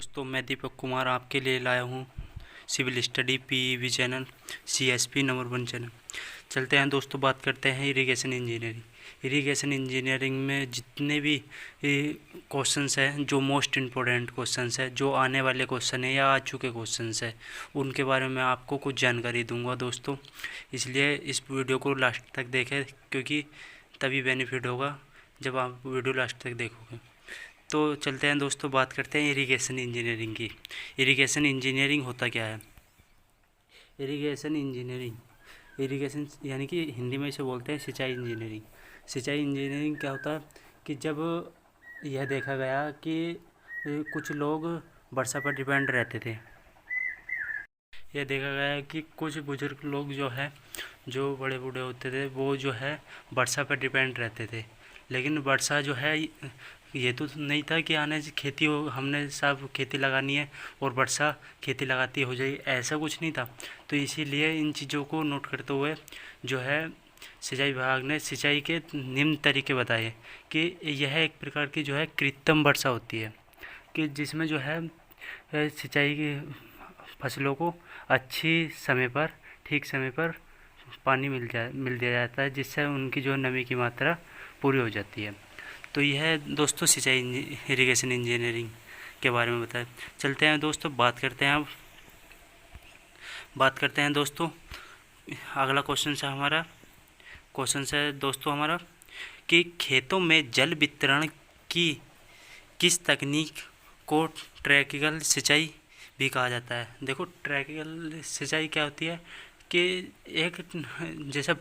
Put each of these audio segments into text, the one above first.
दोस्तों मैं दीपक कुमार आपके लिए लाया हूँ civil study PEV channel CSP number 1 channel. चलते हैं दोस्तों, बात करते हैं इरिगेशन इंजीनियरिंग। इरिगेशन इंजीनियरिंग में जितने भी क्वेश्चंस हैं, जो मोस्ट इम्पोर्टेंट क्वेश्चंस है, जो आने वाले क्वेश्चन है या आ चुके क्वेश्चंस है, उनके बारे में आपको कुछ जानकारी दूंगा दोस्तों। इसलिए इस वीडियो को लास्ट तक देखें, क्योंकि तभी बेनिफिट होगा जब आप वीडियो लास्ट तक देखोगे। तो चलते हैं दोस्तों, बात करते हैं इरिगेशन इंजीनियरिंग की। इरिगेशन इंजीनियरिंग होता क्या है? इरिगेशन यानी कि हिंदी में इसे बोलते हैं सिंचाई इंजीनियरिंग। सिंचाई इंजीनियरिंग क्या होता है कि जब यह देखा गया कि कुछ लोग वर्षा पर डिपेंड रहते थे, यह देखा गया है कि कुछ बुजुर्ग लोग जो बड़े बूढ़े होते थे, वो वर्षा पर डिपेंड रहते थे। लेकिन वर्षा ये तो नहीं था कि आने से खेती हो, हमने सब खेती लगानी है और वर्षा खेती लगाती हो जाए, ऐसा कुछ नहीं था। तो इसीलिए इन चीज़ों को नोट करते हुए सिंचाई विभाग ने सिंचाई के निम्न तरीके बताए कि यह एक प्रकार की कृत्रिम वर्षा होती है, कि जिसमें सिंचाई की फसलों को ठीक समय पर पानी मिल दिया जाता है, जिससे उनकी नमी की मात्रा पूरी हो जाती है। तो यह दोस्तों सिंचाई इरिगेशन इंजीनियरिंग के बारे में बताया। चलते हैं दोस्तों, बात करते हैं दोस्तों। अगला क्वेश्चन है दोस्तों हमारा कि खेतों में जल वितरण की किस तकनीक को ट्रैकिकल सिंचाई भी कहा जाता है। देखो, ट्रैकिकल सिंचाई क्या होती है कि एक जैसा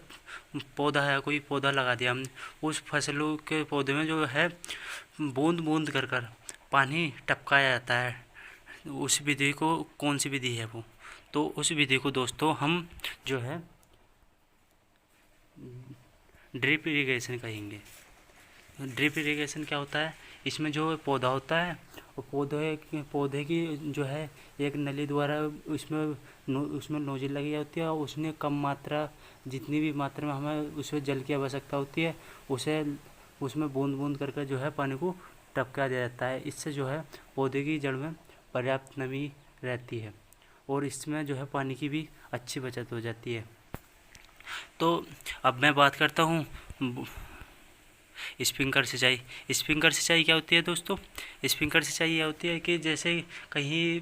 पौधा है, कोई पौधा लगा दिया हमने, उस फसलों के पौधे में बूंद बूंद कर पानी टपकाया जाता है। उस विधि को कौन सी विधि है वो? तो उस विधि को दोस्तों हम ड्रिप इरिगेशन कहेंगे। ड्रिप इरिगेशन क्या होता है? इसमें जो पौधा होता है, वो पौधे की एक नली द्वारा उसमें नोजल लगी होती है, और उसने जितनी भी मात्रा में हमें उसमें जल की आवश्यकता होती है, उसे उसमें बूंद बूंद करके पानी को टपका दिया जाता है। इससे पौधे की जड़ में पर्याप्त नमी रहती है, और इसमें पानी की भी अच्छी बचत हो जाती है। तो अब मैं बात करता हूँ स्प्रिंकलर सिंचाई क्या होती है दोस्तों? स्प्रिंकलर सिंचाई यह होती है कि जैसे कहीं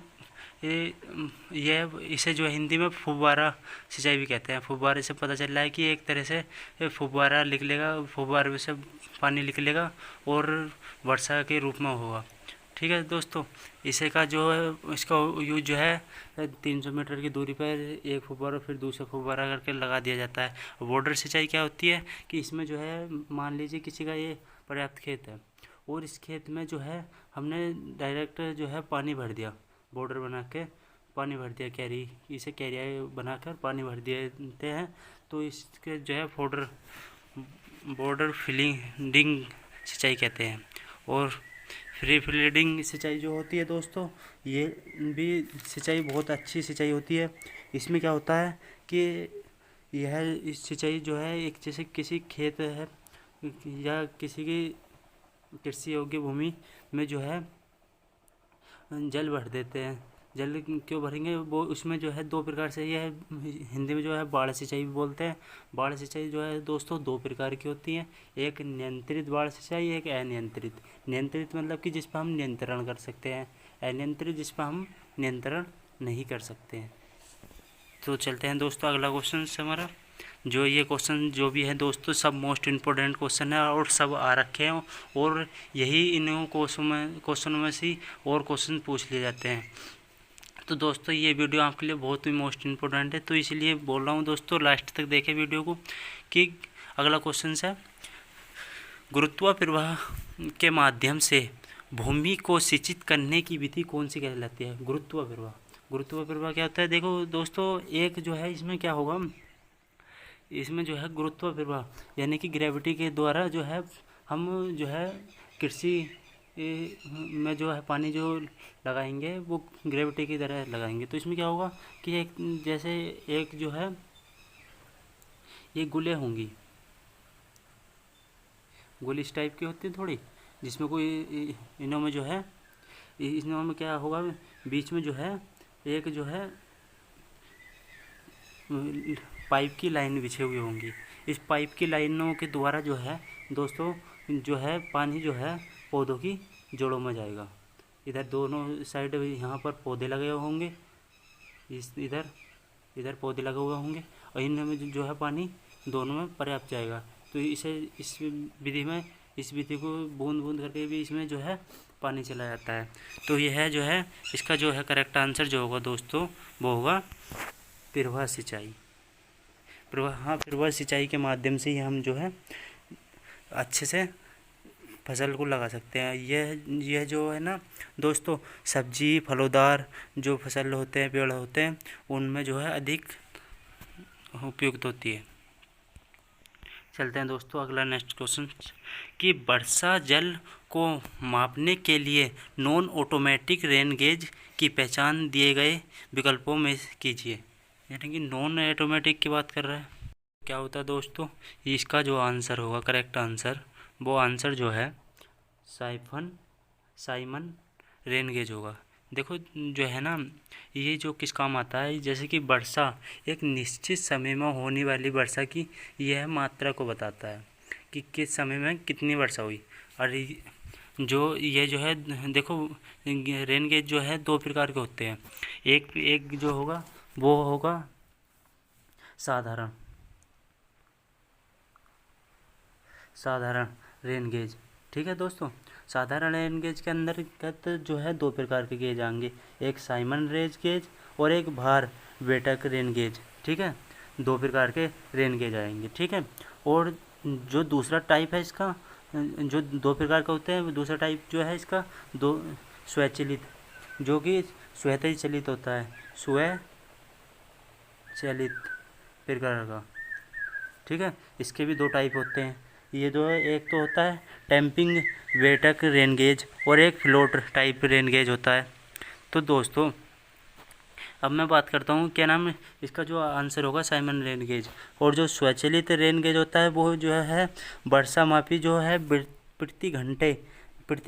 इसे हिंदी में फुब्बारा सिंचाई भी कहते हैं। फुब्बारे से पता चल रहा है कि एक तरह से फुब्बारा निकलेगा, फुब्बारे में से पानी निकलेगा और वर्षा के रूप में होगा। ठीक है दोस्तों, इसका इसका यूज 300 मीटर की दूरी पर एक फुब्बारा फिर दूसरा फुब्बारा करके लगा दिया जाता है। बॉर्डर सिंचाई क्या होती है कि इसमें मान लीजिए किसी का ये पर्याप्त खेत है, और इस खेत में हमने डायरेक्ट पानी भर दिया, बॉर्डर बना के पानी भर दिया, इसे कैरिया बनाकर पानी भर देते हैं। तो इसके बॉर्डर फील्डिंग सिंचाई कहते हैं। और फ्री फील्डिंग सिंचाई जो होती है दोस्तों, ये भी सिंचाई बहुत अच्छी सिंचाई होती है। इसमें क्या होता है कि इस सिंचाई एक जैसे किसी खेत है या किसी की कृषि योग्य भूमि में जल भर देते हैं। जल क्यों भरेंगे? वो उसमें दो प्रकार से, यह हिंदी में बाढ़ सिंचाई भी बोलते हैं। बाढ़ सिंचाई दोस्तों दो प्रकार की होती हैं, एक नियंत्रित बाढ़ सिंचाई, एक अनियंत्रित। नियंत्रित मतलब कि जिस पर हम नियंत्रण कर सकते हैं, अनियंत्रित जिस पर हम नियंत्रण नहीं कर सकते हैं। तो चलते हैं दोस्तों, अगला क्वेश्चन से हमारा ये क्वेश्चन जो भी है दोस्तों, सब मोस्ट इम्पोर्टेंट क्वेश्चन है और सब आ रखे हैं, और यही इन क्वेश्चनों में से और क्वेश्चन पूछ लिए जाते हैं। तो दोस्तों ये वीडियो आपके लिए बहुत ही मोस्ट इम्पोर्टेंट है, तो इसलिए बोल रहा हूँ दोस्तों, लास्ट तक देखें वीडियो को। कि अगला क्वेश्चन है, गुरुत्व प्रवाह के माध्यम से भूमि को सिंचित करने की विधि कौन सी कहलाती है? गुरुत्व प्रवाह क्या होता है? देखो दोस्तों, एक इसमें क्या होगा, इसमें गुरुत्व प्रवाह यानी कि ग्रेविटी के द्वारा हम कृषि में पानी लगाएंगे, वो ग्रेविटी की तरह लगाएंगे। तो इसमें क्या होगा कि एक ये गुले होंगी, गुल इस टाइप की होती है थोड़ी, जिसमें कोई इनों में इस नॉन में क्या होगा, बीच में जो है एक जो है पाइप की लाइन बिछी हुई होंगी। इस पाइप की लाइनों के द्वारा जो है दोस्तों जो है पानी जो है पौधों की जड़ों में जाएगा। इधर दोनों साइड यहाँ पर पौधे लगे हुए होंगे, इधर इधर पौधे लगे हुए होंगे और इनमें जो है पानी दोनों में पर्याप्त जाएगा। तो इस विधि में, इस विधि को बूंद बूंद करके भी इसमें जो है पानी चला जाता है। तो यह जो है इसका जो है करेक्ट आंसर जो होगा दोस्तों वो होगा प्रवाह सिंचाई। प्रवाह सिंचाई के माध्यम से ही हम जो है अच्छे से फसल को लगा सकते हैं। यह जो है ना दोस्तों सब्जी फलोदार जो फसल होते हैं, पेड़ होते हैं, उनमें जो है अधिक उपयुक्त होती है। चलते हैं दोस्तों अगला नेक्स्ट क्वेश्चन कि वर्षा जल को मापने के लिए नॉन ऑटोमेटिक रेन गेज की पहचान दिए गए विकल्पों में कीजिए। यानी कि नॉन ऑटोमेटिक की बात कर रहा है। क्या होता है दोस्तों, इसका जो आंसर होगा करेक्ट आंसर, वो आंसर जो है साइमन रेन गेज होगा। देखो जो है ना ये जो किस काम आता है, जैसे कि वर्षा एक निश्चित समय में होने वाली वर्षा की यह मात्रा को बताता है कि किस समय में कितनी वर्षा हुई। और जो ये जो है देखो रेन गेज जो है दो प्रकार के होते हैं। एक जो होगा वो होगा साधारण रेन गेज। ठीक है दोस्तों, साधारण रेन गेज के अंतर्गत जो है दो प्रकार के गेज आएंगे, एक साइमन रेन गेज और एक भार वेटक रेन गेज। ठीक है, दो प्रकार के रेन गेज आएंगे। ठीक है, और जो दूसरा टाइप है इसका, जो दो प्रकार का होते हैं, दूसरा टाइप जो है इसका दो स्वचालित, जो कि स्वतः चलित होता है, स्वचालित प्रकार का। ठीक है, इसके भी दो टाइप होते हैं। ये जो है एक तो होता है टैंपिंग वेटक रेन गेज और एक फ्लोट टाइप रेन गेज होता है। तो दोस्तों अब मैं बात करता हूँ क्या नाम है इसका, जो आंसर होगा साइमन रेन गेज। और जो स्वचालित रेन गेज होता है वो जो है वर्षा मापी जो है प्रति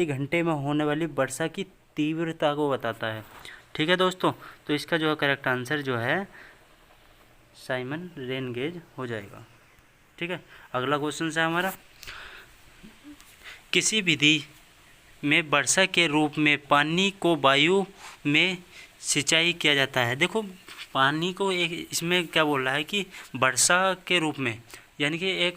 घंटे में होने वाली वर्षा की तीव्रता को बताता है। ठीक है दोस्तों, तो इसका जो करेक्ट आंसर जो है साइमन रेन गेज हो जाएगा। ठीक है, अगला क्वेश्चन है हमारा, किसी विधि में वर्षा के रूप में पानी को वायु में सिंचाई किया जाता है। देखो पानी को एक इसमें क्या बोल रहा है कि वर्षा के रूप में, यानी कि एक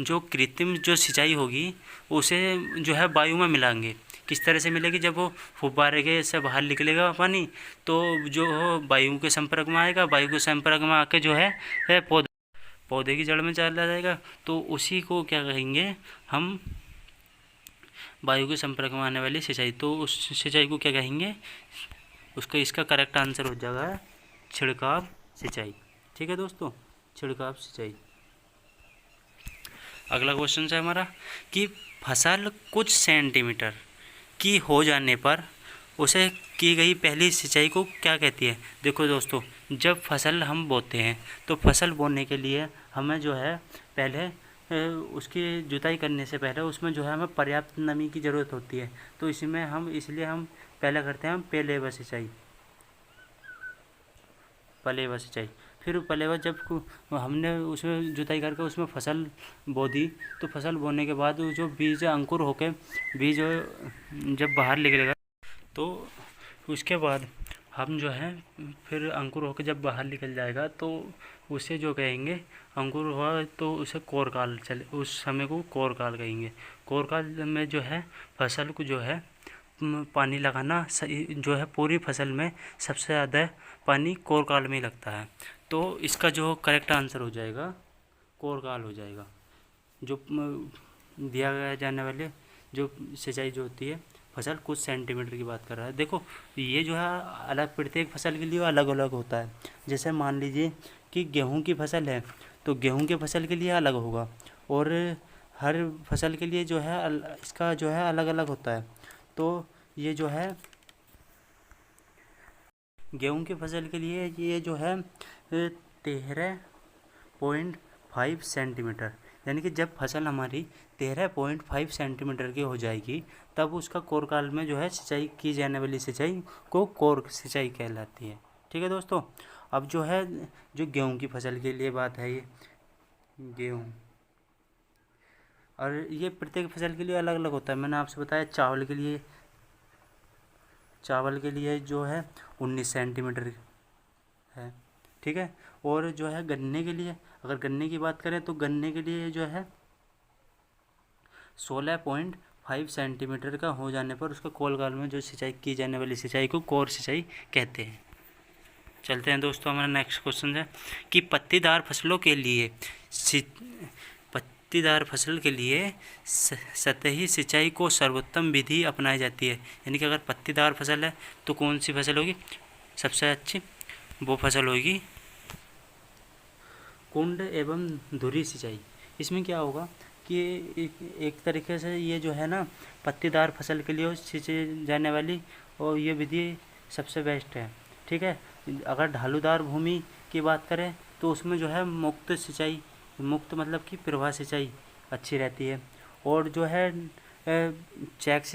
जो कृत्रिम जो सिंचाई होगी उसे जो है वायु में मिलाएंगे। किस तरह से मिलेगी, जब वो फुब्बारे के से बाहर निकलेगा पानी तो जो वायु के संपर्क में आएगा, वायु के संपर्क में आके जो है पौधे की जड़ में चला जाएगा। तो उसी को क्या कहेंगे हम, वायु के संपर्क में आने वाली सिंचाई। तो उस सिंचाई को क्या कहेंगे, उसका इसका करेक्ट आंसर हो जाएगा छिड़काव सिंचाई। ठीक है दोस्तों, छिड़काव सिंचाई। अगला क्वेश्चन है हमारा कि फसल कुछ सेंटीमीटर की हो जाने पर उसे की गई पहली सिंचाई को क्या कहती है। देखो दोस्तों, जब फसल हम बोते हैं तो फसल बोने के लिए हमें जो है पहले उसकी जुताई करने से पहले उसमें जो है हमें पर्याप्त नमी की ज़रूरत होती है। तो इसलिए हम पहले करते हैं हम पलेवा सिंचाई। फिर पलेवा जब हमने उसमें जुताई करके उसमें फसल बो दी, तो फसल बोने के बाद जो बीज अंकुर होके बीज जब बाहर निकलेगा तो उसके बाद हम जो है फिर अंकुर होकर जब बाहर निकल जाएगा तो उसे जो कहेंगे, अंकुर हुआ तो उसे कोरकाल चले, उस समय को कोरकाल कहेंगे। कोरकाल में जो है फसल को जो है पानी लगाना जो है पूरी फसल में सबसे ज़्यादा पानी कोरकाल में ही लगता है। तो इसका जो करेक्ट आंसर हो जाएगा कोरकाल हो जाएगा। जो दिया गया जाने वाले जो सिंचाई जो होती है फसल कुछ सेंटीमीटर की बात कर रहा है। देखो ये जो है अलग प्रत्येक फसल के लिए अलग अलग होता है। जैसे मान लीजिए कि गेहूं की फसल है तो गेहूं के फसल के लिए अलग होगा, और हर फसल के लिए जो है इसका जो है अलग अलग होता है। तो ये जो है गेहूं की फसल के लिए ये जो है 13.5 सेंटीमीटर, यानी कि जब फसल हमारी 13.5 सेंटीमीटर की हो जाएगी तब उसका कोर काल में जो है सिंचाई की जाने वाली सिंचाई को कोर सिंचाई कहलाती है। ठीक है दोस्तों। अब जो है जो गेहूं की फसल के लिए बात है, ये गेहूं, और ये प्रत्येक फसल के लिए अलग अलग होता है। मैंने आपसे बताया चावल के लिए जो है 19 सेंटीमीटर है। ठीक है। और जो है गन्ने के लिए, अगर गन्ने की बात करें तो गन्ने के लिए जो है 16.5 सेंटीमीटर का हो जाने पर उसका कोल काल में जो सिंचाई की जाने वाली सिंचाई को कोर सिंचाई कहते हैं। चलते हैं दोस्तों, हमारा नेक्स्ट क्वेश्चन है कि पत्तीदार फसल के लिए सतही सिंचाई को सर्वोत्तम विधि अपनाई जाती है। यानी कि अगर पत्तीदार फसल है तो कौन सी फसल होगी सबसे अच्छी? वो फसल होगी कुंड एवं धुरी सिंचाई। इसमें क्या होगा कि एक तरीके से ये जो है ना पत्तीदार फसल के लिए सिंचाई जाने वाली और ये विधि सबसे बेस्ट है। ठीक है। अगर ढालूदार भूमि की बात करें तो उसमें जो है मुक्त सिंचाई, मुक्त मतलब कि प्रवाह सिंचाई अच्छी रहती है। और जो है चेक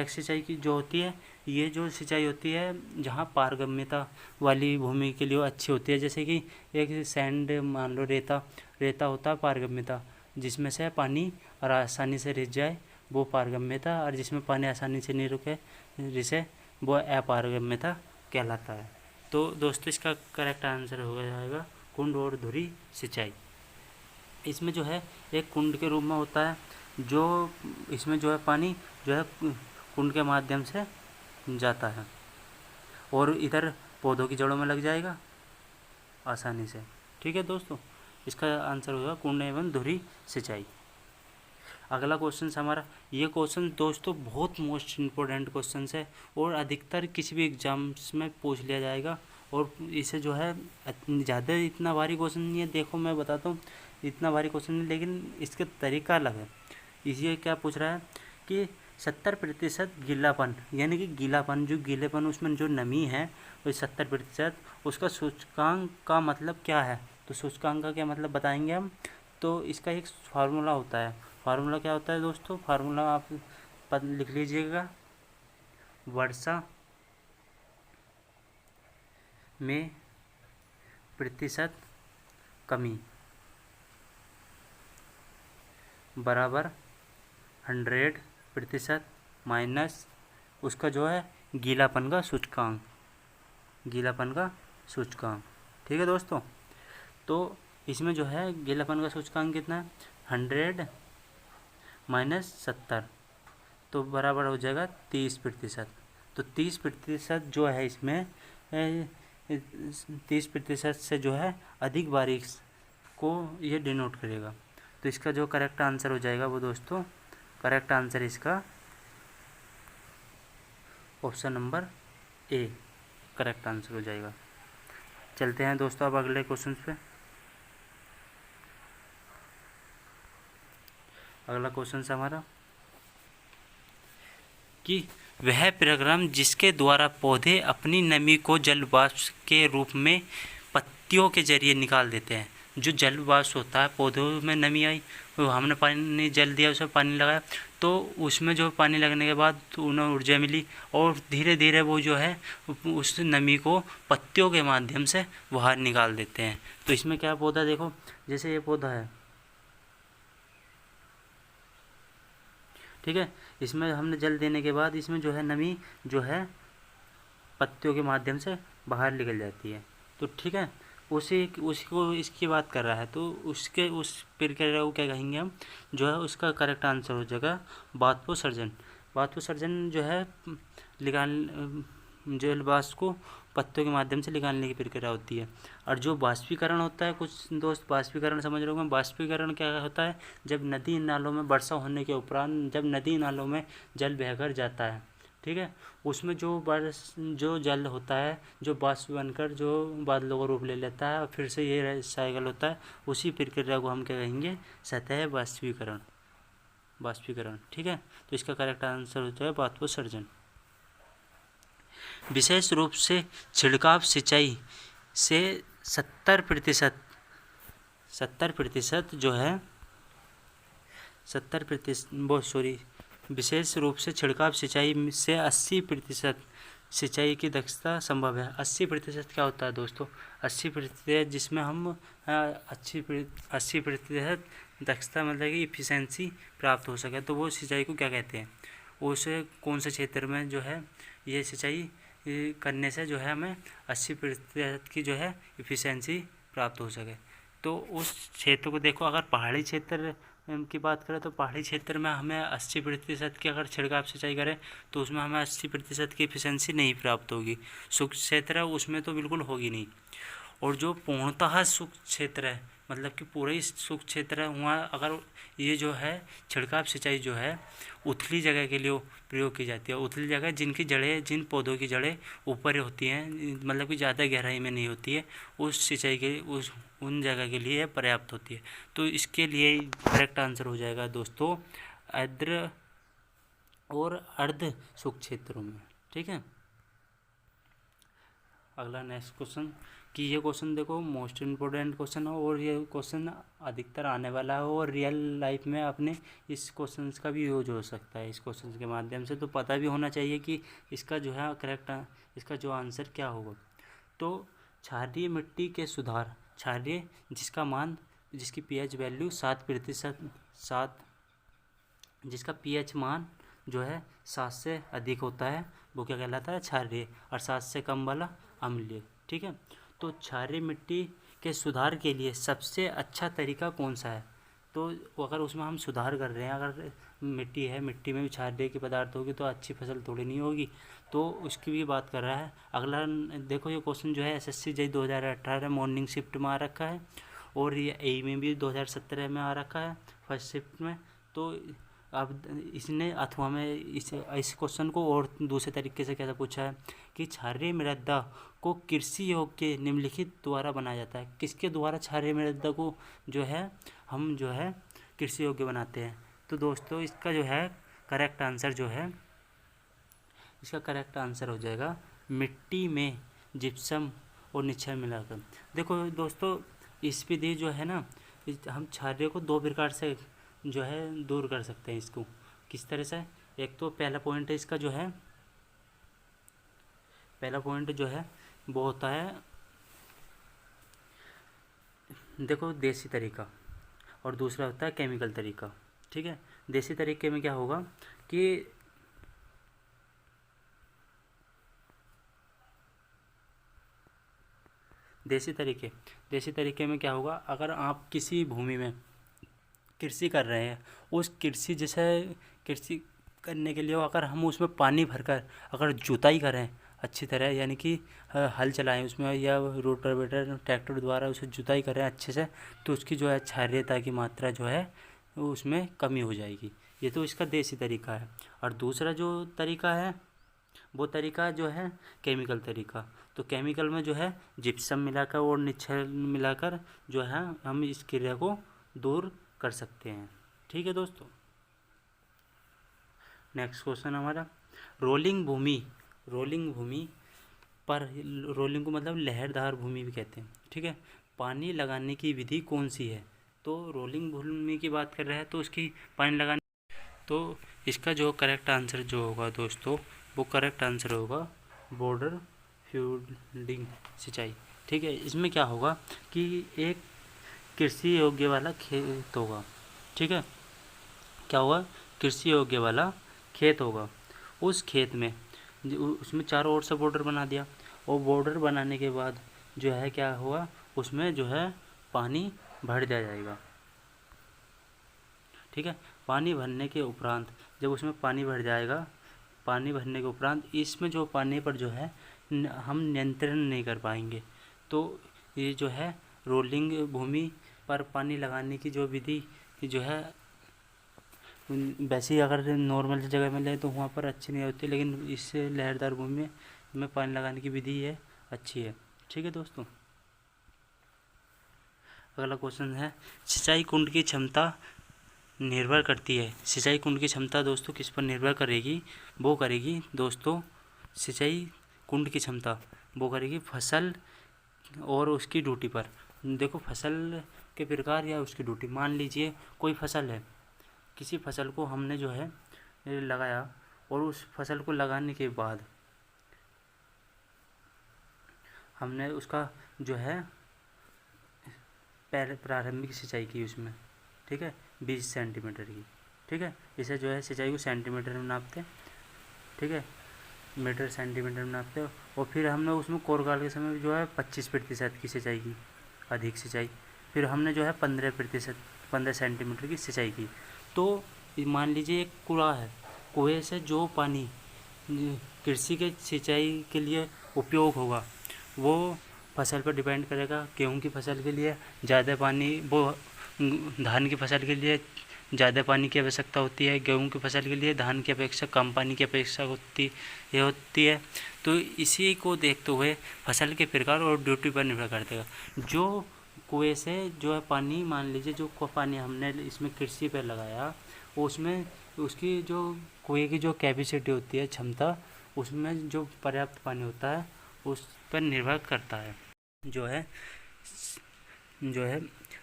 सिंचाई की जो होती है, ये जो सिंचाई होती है जहाँ पारगम्यता वाली भूमि के लिए अच्छी होती है। जैसे कि एक सैंड मान लो, रेता होता है पारगम्यता, जिसमें से पानी और आसानी से रिस जाए वो पारगम्यता, और जिसमें पानी आसानी से नहीं रिसे वो अपारगम्यता कहलाता है। तो दोस्तों इसका करेक्ट आंसर हो जाएगा कुंड और धुरी सिंचाई। इसमें जो है एक कुंड के रूप में होता है, जो इसमें जो है पानी जो है कुंड के माध्यम से जाता है और इधर पौधों की जड़ों में लग जाएगा आसानी से। ठीक है दोस्तों, इसका आंसर होगा कुंड एवं धुरी सिंचाई। अगला क्वेश्चन हमारा, ये क्वेश्चन दोस्तों बहुत मोस्ट इम्पोर्टेंट क्वेश्चन है और अधिकतर किसी भी एग्जाम्स में पूछ लिया जाएगा। और इसे जो है ज़्यादा इतना भारी क्वेश्चन नहीं है, देखो मैं बताता हूँ, इतना भारी क्वेश्चन नहीं, लेकिन इसका तरीका अलग है। इसे क्या पूछ रहा है कि 70% गीलापन, यानी कि गीलापन जो गीलेपन उसमें जो नमी है वो 70%, उसका सूचकांक का मतलब क्या है? तो सूचकांक का क्या मतलब बताएंगे हम। तो इसका एक फार्मूला होता है। फार्मूला क्या होता है दोस्तों? फार्मूला आप लिख लीजिएगा, वर्षा में प्रतिशत कमी बराबर 100% माइनस उसका जो है गीलापन का सूचकांक, ठीक है दोस्तों। तो इसमें जो है गीलापन का सूचकांक कितना है? 100 माइनस 70, तो बराबर हो जाएगा 30%। तो 30% जो है इसमें 30% से जो है अधिक बारीक को ये डिनोट करेगा। तो इसका जो करेक्ट आंसर हो जाएगा वो दोस्तों, करेक्ट आंसर इसका option number A correct answer हो जाएगा। चलते हैं दोस्तों अब अगले क्वेश्चन पे। अगला क्वेश्चन है हमारा कि वह प्रोग्राम जिसके द्वारा पौधे अपनी नमी को जल वाष्प के रूप में पत्तियों के जरिए निकाल देते हैं। जो जल वाष्प होता है, पौधों में नमी आई, हमने पानी जल दिया, उसमें पानी लगाया, तो उसमें जो पानी लगने के बाद तो उन्हें ऊर्जा मिली और धीरे धीरे वो जो है उस नमी को पत्तियों के माध्यम से बाहर निकाल देते हैं। तो इसमें क्या पौधा, देखो जैसे ये पौधा है, ठीक है, इसमें हमने जल देने के बाद इसमें जो है नमी जो है पत्तियों के माध्यम से बाहर निकल जाती है। तो ठीक है, उसी को इसकी बात कर रहा है, तो उस प्रक्रिया को क्या कहेंगे हम, जो है उसका करेक्ट आंसर हो जाएगा बाष्पोत्सर्जन। बाष्पोत्सर्जन जो है जल वाष्प को पत्तों के माध्यम से निकालने की प्रक्रिया होती है। और जो बाष्पीकरण होता है, कुछ दोस्त बाष्पीकरण समझ रहे होंगे। बाष्पीकरण क्या होता है? जब नदी नालों में वर्षा होने के उपरांत जब नदी नालों में जल बहकर जाता है, ठीक है, उसमें जो जल होता है जो वाष्प बनकर जो बादलों का रूप ले लेता है और फिर से ये साइकिल होता है, उसी प्रक्रिया को हम क्या कहेंगे? सतह बाष्पीकरण। ठीक है, तो इसका करेक्ट आंसर होता है बाष्पोत्सर्जन। विशेष रूप से छिड़काव सिंचाई से 70% जो है विशेष रूप से छिड़काव सिंचाई से 80% सिंचाई की दक्षता संभव है। 80% क्या होता है दोस्तों? 80% जिसमें हम 80% दक्षता मतलब कि इफिशेंसी प्राप्त हो सके, तो वो सिंचाई को क्या कहते हैं? उस कौन से क्षेत्र में जो है ये सिंचाई करने से जो है हमें 80% की जो है इफिशेंसी प्राप्त हो सके, तो उस क्षेत्र को देखो। अगर पहाड़ी क्षेत्र की बात करें तो पहाड़ी क्षेत्र में हमें 80% की अगर छिड़काव सिंचाई करें तो उसमें हमें 80% की इफिशेंसी नहीं प्राप्त होगी। शुष्क क्षेत्र है उसमें तो बिल्कुल होगी नहीं। और जो पूर्णतः शुष्क क्षेत्र है, मतलब कि पूरा ही शुष्क क्षेत्र है, वहाँ अगर ये जो है छिड़काव सिंचाई जो है उथली जगह के लिए प्रयोग की जाती है। उथली जगह जिन पौधों की जड़ें ऊपर होती हैं, मतलब कि ज़्यादा गहराई में नहीं होती है, उस सिंचाई के उन जगह के लिए पर्याप्त होती है। तो इसके लिए करेक्ट आंसर हो जाएगा दोस्तों आर्द्र और अर्ध शुष्क क्षेत्रों में। ठीक है, अगला नेक्स्ट क्वेश्चन कि ये क्वेश्चन देखो मोस्ट इम्पोर्टेंट क्वेश्चन है और ये क्वेश्चन अधिकतर आने वाला है और रियल लाइफ में अपने इस क्वेश्चन का भी यूज हो सकता है इस क्वेश्चन के माध्यम से। तो पता भी होना चाहिए कि इसका जो है करेक्ट इसका जो आंसर क्या होगा। तो क्षारीय मिट्टी के सुधार, क्षारीय जिसकी पीएच वैल्यू 7%, जिसका पीएच मान जो है 7 से अधिक होता है वो क्या कहलाता है? क्षारीय। और 7 से कम वाला अम्लीय। ठीक है, तो क्षारीय मिट्टी के सुधार के लिए सबसे अच्छा तरीका कौन सा है? तो अगर उसमें हम सुधार कर रहे हैं, अगर मिट्टी है, मिट्टी में भी क्षारीय की पदार्थ होगी तो अच्छी फसल थोड़ी नहीं होगी, तो उसकी भी बात कर रहा है। अगला देखो ये क्वेश्चन जो है एसएससी जेईई 2018 मॉर्निंग शिफ्ट में आ रखा है और ये एई में भी 2017 में आ रखा है फर्स्ट शिफ्ट में। तो अब इसने अथवा में इस क्वेश्चन को और दूसरे तरीके से कैसे पूछा है कि क्षारीय मृदा को कृषि योग्य निम्नलिखित द्वारा बनाया जाता है। किसके द्वारा क्षारीय मृदा को जो है हम जो है कृषि योग्य बनाते हैं? तो दोस्तों इसका जो है करेक्ट आंसर जो है इसका करेक्ट आंसर हो जाएगा मिट्टी में जिप्सम और निक्षय मिलाकर। देखो दोस्तों इस विधि जो है ना, हम क्षारीय को 2 प्रकार से जो है दूर कर सकते हैं। इसको किस तरह से? एक तो पहला पॉइंट है इसका जो है, पहला पॉइंट जो है वो होता है देखो देसी तरीका, और दूसरा होता है केमिकल तरीका। ठीक है, देसी तरीके में क्या होगा कि देसी तरीके में क्या होगा, अगर आप किसी भूमि में कृषि कर रहे हैं, उस कृषि करने के लिए अगर हम उसमें पानी भरकर अगर जुताई करें अच्छी तरह, यानी कि हल चलाएं उसमें या रोटावेटर ट्रैक्टर द्वारा उसे जुताई करें अच्छे से, तो उसकी जो है क्षारीयता की मात्रा जो है उसमें कमी हो जाएगी। ये तो इसका देसी तरीका है। और दूसरा जो तरीका है वो तरीका जो है केमिकल तरीका। तो केमिकल में जो है जिप्सम मिलाकर और निक्षय मिलाकर जो है हम इस क्रिया को दूर कर सकते हैं। ठीक है दोस्तों, नेक्स्ट क्वेश्चन हमारा रोलिंग भूमि पर, रोलिंग को मतलब लहरदार भूमि भी कहते हैं। ठीक है, पानी लगाने की विधि कौन सी है? तो रोलिंग भूमि की बात कर रहे हैं तो उसकी पानी लगाने, तो इसका जो करेक्ट आंसर जो होगा दोस्तों वो करेक्ट आंसर होगा बॉर्डर फीडिंग सिंचाई। ठीक है, इसमें क्या होगा कि एक कृषि योग्य वाला खेत होगा। ठीक है, क्या होगा? कृषि योग्य वाला खेत होगा। उस खेत में उसमें चारों ओर से बॉर्डर बना दिया, और बॉर्डर बनाने के बाद जो है क्या हुआ, उसमें जो है पानी भर दिया जाएगा। ठीक है, पानी भरने के उपरांत जब उसमें पानी भर जाएगा, पानी भरने के उपरांत इसमें जो पानी पर जो है हम नियंत्रण नहीं कर पाएंगे। तो ये जो है रोलिंग भूमि पर पानी लगाने की जो विधि जो है, वैसे ही अगर नॉर्मल जगह में ले तो वहाँ पर अच्छी नहीं होती, लेकिन इससे लहरदार भूमि में पानी लगाने की विधि है अच्छी है। ठीक है दोस्तों, अगला क्वेश्चन है सिंचाई कुंड की क्षमता निर्भर करती है। सिंचाई कुंड की क्षमता दोस्तों किस पर निर्भर करेगी? वो करेगी दोस्तों सिंचाई कुंड की क्षमता वो करेगी फसल और उसकी ड्यूटी पर। देखो फसल के प्रकार या उसकी ड्यूटी, मान लीजिए कोई फसल है किसी फसल को हमने जो है लगाया और उस फसल को लगाने के बाद हमने उसका जो है पहले प्रारंभिक सिंचाई की उसमें, ठीक है, 20 सेंटीमीटर की, ठीक है। इसे जो है सिंचाई को सेंटीमीटर में नापते, ठीक है, मीटर सेंटीमीटर में नापते। और फिर हमने उसमें कोरकाल के समय जो है 25% की सिंचाई की, अधिक सिंचाई। फिर हमने जो है 15 सेंटीमीटर की सिंचाई की। तो मान लीजिए एक कुआँ है, कुएँ से जो पानी कृषि के सिंचाई के लिए उपयोग होगा वो फसल पर डिपेंड करेगा। गेहूँ की फसल के लिए ज़्यादा पानी, वो धान की फसल के लिए ज़्यादा पानी की आवश्यकता होती है, गेहूँ की फसल के लिए धान की अपेक्षा कम पानी की अपेक्षा होती है। तो इसी को देखते हुए फसल के प्रकार और ड्यूटी पर निर्भर कर देगा। जो कुएँ से जो है पानी, मान लीजिए जो पानी हमने इसमें कृषि पर लगाया, उसमें उसकी जो कुएँ की जो कैपेसिटी होती है, क्षमता, उसमें जो पर्याप्त पानी होता है उस पर निर्भर करता है। जो है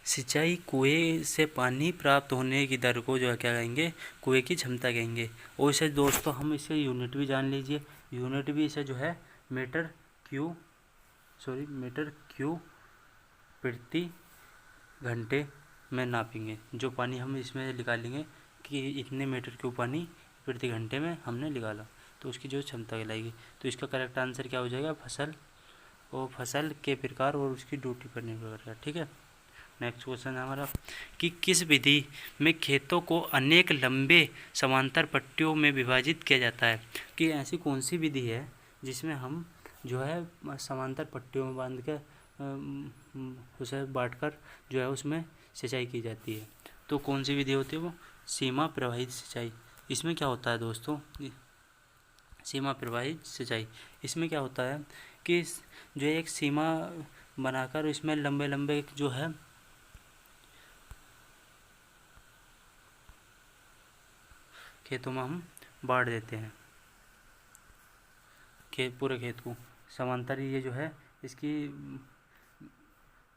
सिंचाई कुएँ से पानी प्राप्त होने की दर को जो है क्या कहेंगे, कुएँ की क्षमता कहेंगे। और इसे दोस्तों हम इसके यूनिट भी जान लीजिए। यूनिट भी इसे जो है मीटर क्यूब प्रति घंटे में नापेंगे। जो पानी हम इसमें निकालेंगे कि इतने मीटर क्यूब पानी प्रति घंटे में हमने निकाला, तो उसकी जो क्षमता कहलाएगी। तो इसका करेक्ट आंसर क्या हो जाएगा, फसल के प्रकार और उसकी ड्यूटी पर निर्भर करता है, ठीक है। नेक्स्ट क्वेश्चन है हमारा कि किस विधि में खेतों को अनेक लंबे समांतर पट्टियों में विभाजित किया जाता है। कि ऐसी कौन सी विधि है जिसमें हम जो है समांतर पट्टियों में बांध कर उसे बांटकर जो है उसमें सिंचाई की जाती है। तो कौन सी विधि होती है वो, सीमा प्रवाहित सिंचाई। इसमें क्या होता है दोस्तों, सीमा प्रवाहित सिंचाई, इसमें क्या होता है कि जो एक सीमा बनाकर इसमें लंबे लंबे जो है खेतों में हम बांट देते हैं, पूरे खेत को समांतर। ये जो है इसकी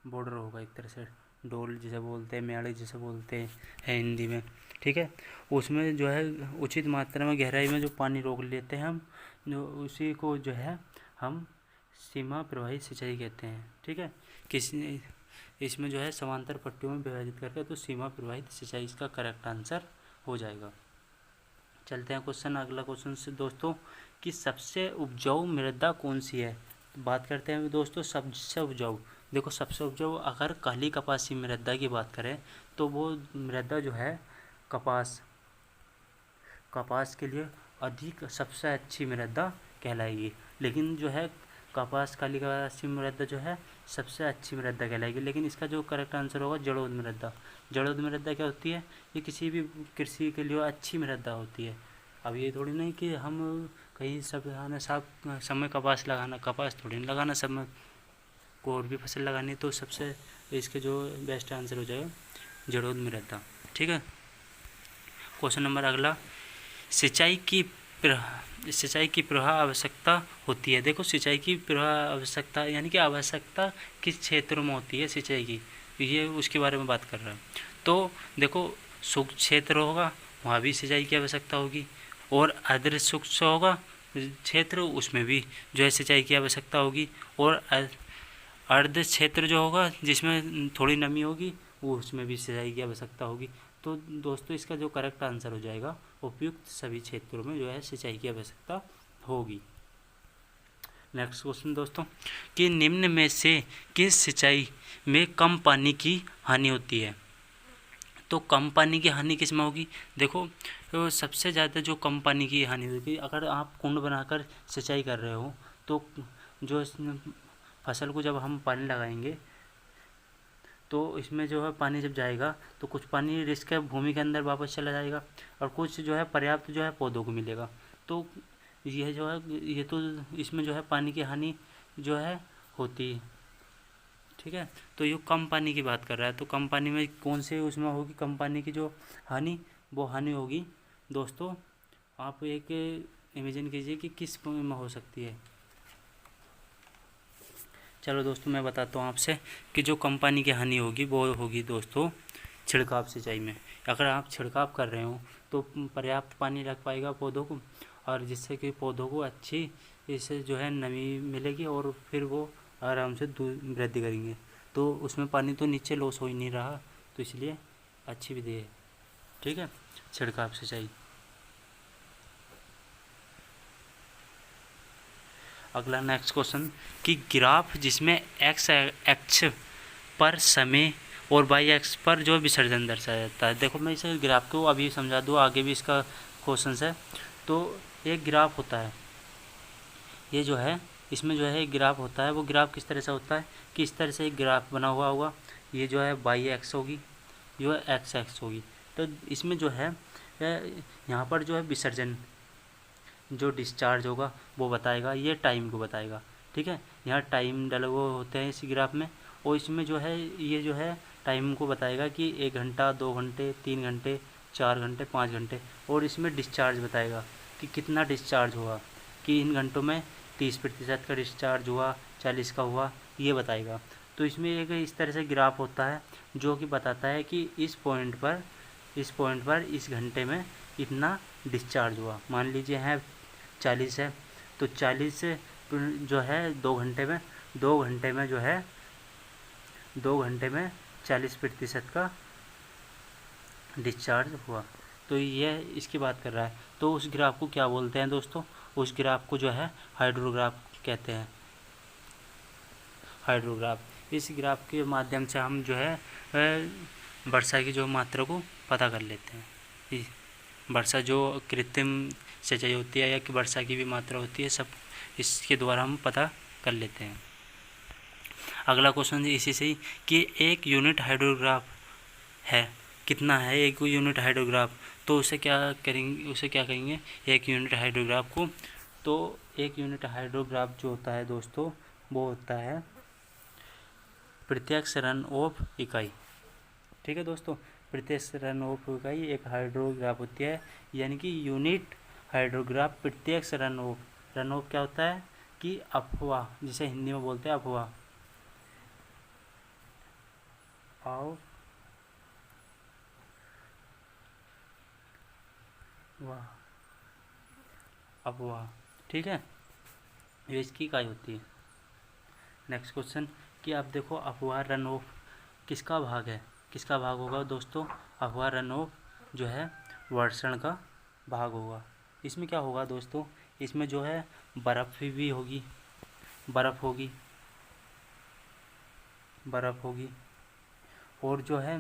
बॉर्डर होगा एक तरह से, डोल जिसे बोलते हैं, मेड़ जिसे बोलते हैं हिंदी में, ठीक है। उसमें जो है उचित मात्रा में गहराई में जो पानी रोक लेते हैं हम, जो उसी को जो है हम सीमा प्रवाहित सिंचाई कहते हैं, ठीक है। इसमें जो है समांतर पट्टियों में विभाजित करके, तो सीमा प्रवाहित सिंचाई इसका करेक्ट आंसर हो जाएगा। चलते हैं क्वेश्चन, अगला क्वेश्चन से दोस्तों कि सबसे उपजाऊ मृदा कौन सी है। बात करते हैं दोस्तों सबसे उपजाऊ। देखो सबसे उपजाऊ अगर काली कपासी मृदा की बात करें तो वो मृदा जो है कपास के लिए अधिक सबसे अच्छी मृदा कहलाएगी। लेकिन जो है काली कपासी मृदा जो है सबसे अच्छी मृदा कहलाएगी। लेकिन इसका जो करेक्ट आंसर होगा जलोढ़ मृदा। जलोढ़ मृदा क्या होती है, ये किसी भी कृषि के लिए अच्छी मृदा होती है। अब ये थोड़ी नहीं कि हम कहीं सब समय कपास थोड़ी नहीं लगाना, सब में को और भी फसल लगानी, तो सबसे इसके जो बेस्ट आंसर हो जाएगा जलोढ़ मृदा, ठीक है। क्वेश्चन नंबर अगला, सिंचाई की प्रवाह आवश्यकता होती है। देखो सिंचाई की प्रवाह आवश्यकता यानी कि आवश्यकता किस क्षेत्रों में होती है सिंचाई की, ये उसके बारे में बात कर रहा है। तो देखो शुष्क क्षेत्र होगा वहाँ भी सिंचाई की आवश्यकता होगी, और अर्ध शुष्क होगा क्षेत्र उसमें भी जो है सिंचाई की आवश्यकता होगी, और अर्ध क्षेत्र जो होगा जिसमें थोड़ी नमी होगी वो उसमें भी सिंचाई की आवश्यकता होगी। तो दोस्तों इसका जो करेक्ट आंसर हो जाएगा उपयुक्त सभी क्षेत्रों में जो है सिंचाई की आवश्यकता होगी। नेक्स्ट क्वेश्चन दोस्तों कि निम्न में से किस सिंचाई में कम पानी की हानि होती है। तो कम पानी की हानि किस में होगी, देखो तो सबसे ज़्यादा जो कम पानी की हानि होगी, अगर आप कुंड बनाकर सिंचाई कर रहे हो तो जो फसल को जब हम पानी लगाएंगे तो इसमें जो है पानी जब जाएगा तो कुछ पानी रिस्क है भूमि के अंदर वापस चला जाएगा, और कुछ जो है पर्याप्त जो है पौधों को मिलेगा। तो यह जो है ये तो इसमें जो है पानी की हानि जो है होती है, ठीक है। तो ये कम पानी की बात कर रहा है, तो कम पानी में कौन से उसमें होगी कम पानी की जो हानि, वो हानि होगी दोस्तों, आप एक इमेजिन कीजिए कि किस में हो सकती है। चलो दोस्तों मैं बताता हूँ आपसे कि जो कम पानी की हानि होगी वो होगी दोस्तों छिड़काव सिंचाई में, अगर आप छिड़काव कर रहे हो तो पर्याप्त पानी लग पाएगा पौधों को, और जिससे कि पौधों को अच्छी इससे जो है नमी मिलेगी और फिर वो आराम से वृद्धि करेंगे। तो उसमें पानी तो नीचे लॉस हो ही नहीं रहा, तो इसलिए अच्छी विधि है। ठीक है, छिड़काव सिंचाई। अगला नेक्स्ट क्वेश्चन कि ग्राफ जिसमें एक्स एक्स पर समय और वाई एक्स पर जो विसर्जन दर्शाया जाता है। देखो मैं इसे ग्राफ को अभी समझा दूँ, आगे भी इसका क्वेश्चन है। तो एक ग्राफ होता है, ये जो है इसमें जो है एक ग्राफ होता है। वो ग्राफ किस तरह से होता है कि इस तरह से एक ग्राफ बना हुआ होगा, ये जो है वाई एक्स होगी, जो है एक्स एक्स होगी। तो इसमें जो है यहाँ पर जो है विसर्जन जो डिस्चार्ज होगा वो बताएगा, ये टाइम को बताएगा। ठीक है, यहाँ टाइम डले हुए होते हैं इस ग्राफ में, और इसमें जो है ये जो है टाइम को बताएगा कि 1 घंटा 2 घंटे 3 घंटे 4 घंटे 5 घंटे, और इसमें डिस्चार्ज बताएगा कि कितना डिस्चार्ज हुआ, कि इन घंटों में 30% का डिस्चार्ज हुआ, 40 का हुआ, ये बताएगा। तो इसमें एक इस तरह से ग्राफ होता है जो कि बताता है कि इस पॉइंट पर इस घंटे में इतना डिस्चार्ज हुआ। मान लीजिए है 40 है, तो 40 से जो है 2 घंटे में जो है 2 घंटे में 40% का डिस्चार्ज हुआ। तो ये इसकी बात कर रहा है। तो उस ग्राफ को क्या बोलते हैं दोस्तों? उस ग्राफ को जो है हाइड्रोग्राफ कहते हैं, हाइड्रोग्राफ। इस ग्राफ के माध्यम से हम जो है वर्षा की जो मात्रा को पता कर लेते हैं। वर्षा जो कृत्रिम सिंचाई होती है या कि वर्षा की भी मात्रा होती है, सब इसके द्वारा हम पता कर लेते हैं। अगला क्वेश्चन इसी से ही कि एक यूनिट हाइड्रोग्राफ है, कितना है एक यूनिट हाइड्रोग्राफ? तो उसे क्या करेंगे एक यूनिट हाइड्रोग्राफ को? तो एक यूनिट हाइड्रोग्राफ जो होता है दोस्तों, वो होता है प्रत्यक्ष रन ऑफ इकाई। ठीक है दोस्तों, प्रत्यक्ष रन ऑफ इकाई एक हाइड्रोग्राफ होती है, यानी कि यूनिट हाइड्रोग्राफ प्रत्यक्ष रन ऑफ क्या होता है कि अफवाह, जिसे हिंदी में बोलते हैं अफवाह, अफवाह। ठीक है, ये इसकी इकाई होती है। नेक्स्ट क्वेश्चन कि आप देखो अफवाह रन ऑफ किसका भाग है? किसका भाग होगा दोस्तों? अफवाह रन ऑफ जो है वर्षण का भाग होगा। इसमें क्या होगा दोस्तों? इसमें जो है बर्फ़ होगी और जो है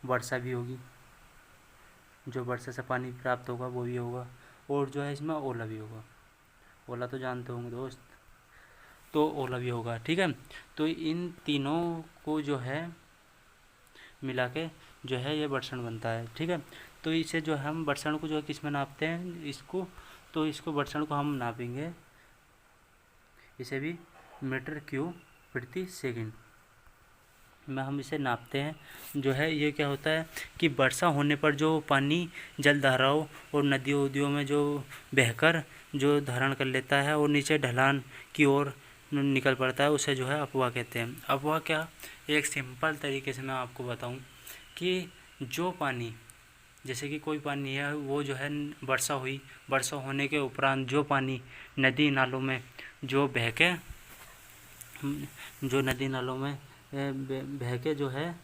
वर्षा भी होगी, जो वर्षा से पानी प्राप्त होगा वो भी होगा, और जो है इसमें ओला भी होगा। ओला तो जानते होंगे दोस्त, तो ओला भी होगा। ठीक है, तो इन तीनों को जो है मिला के जो है ये वर्षण बनता है। ठीक है, तो इसे जो हम वर्षण को जो है किस में नापते हैं इसको? तो इसको वर्षण को हम नापेंगे इसे भी मीटर क्यूब प्रति सेकंड में हम इसे नापते हैं। जो है ये क्या होता है कि वर्षा होने पर जो पानी जल धाराओं और नदियों उदियों में जो बहकर जो धारण कर लेता है और नीचे ढलान की ओर निकल पड़ता है, उसे जो है अफवाह कहते हैं। अफवाह क्या? एक सिंपल तरीके से मैं आपको बताऊं कि जो पानी, जैसे कि कोई पानी है वो जो है वर्षा होने के उपरांत जो पानी नदी नालों में जो बह के जो है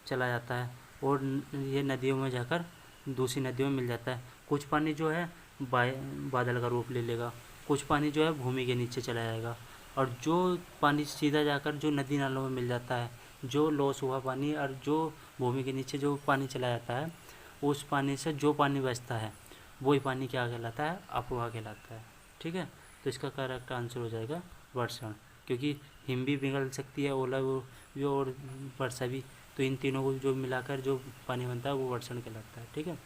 चला जाता है और ये नदियों में जाकर दूसरी नदियों में मिल जाता है। कुछ पानी जो है बादल का रूप ले लेगा, कुछ पानी जो है भूमि के नीचे चला जाएगा, और जो पानी सीधा जाकर जो नदी नालों में मिल जाता है, जो लॉस हुआ पानी और जो भूमि के नीचे जो पानी चला जाता है, उस पानी से जो पानी बचता है वही पानी क्या कहलाता है? अफवाह कहलाता है। ठीक है, तो इसका करेक्ट आंसर हो जाएगा वर्षण, क्योंकि हिम भी पिघल सकती है, ओला भी और वर्षा भी, तो इन तीनों को जो मिलाकर जो पानी बनता है वो वर्षण कहलाता है। ठीक है,